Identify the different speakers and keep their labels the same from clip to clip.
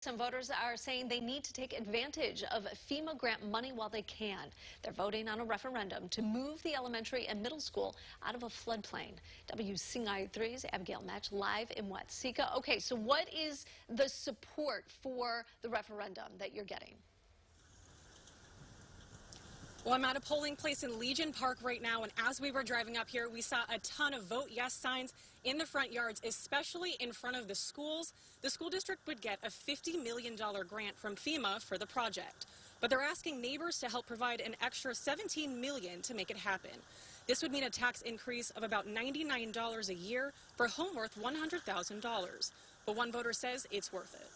Speaker 1: Some voters are saying they need to take advantage of FEMA grant money while they can. They're voting on a referendum to move the elementary and middle school out of a floodplain. WCIA3's Abigail Match live in Watseka. Okay, so what is the support for the referendum that you're getting?
Speaker 2: Well, I'm at a polling place in Legion Park right now, and as we were driving up here, we saw a ton of vote yes signs in the front yards, especially in front of the schools. The school district would get a $50 million grant from FEMA for the project, but they're asking neighbors to help provide an extra $17 million to make it happen. This would mean a tax increase of about $99 a year for a home worth $100,000. But one voter says it's worth it.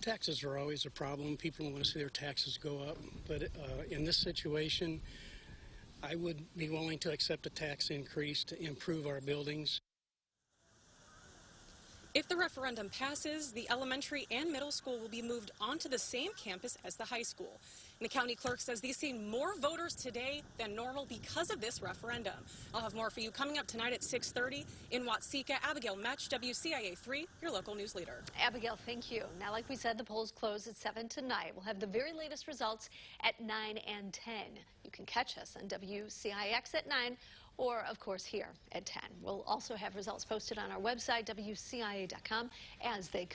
Speaker 3: Taxes are always a problem. People want to see their taxes go up. But in this situation, I would be willing to accept a tax increase to improve our buildings.
Speaker 2: If the referendum passes, the elementary and middle school will be moved onto the same campus as the high school. And the county clerk says they've seen more voters today than normal because of this referendum. I'll have more for you coming up tonight at 6:30 in Watseka. Abigail Match, WCIA3, your local news leader.
Speaker 1: Abigail, thank you. Now, like we said, the polls close at 7 tonight. We'll have the very latest results at 9 and 10. You can catch us on WCIX at 9 or, of course, here at 10. We'll also have results posted on our website, WCIA.com, as they come.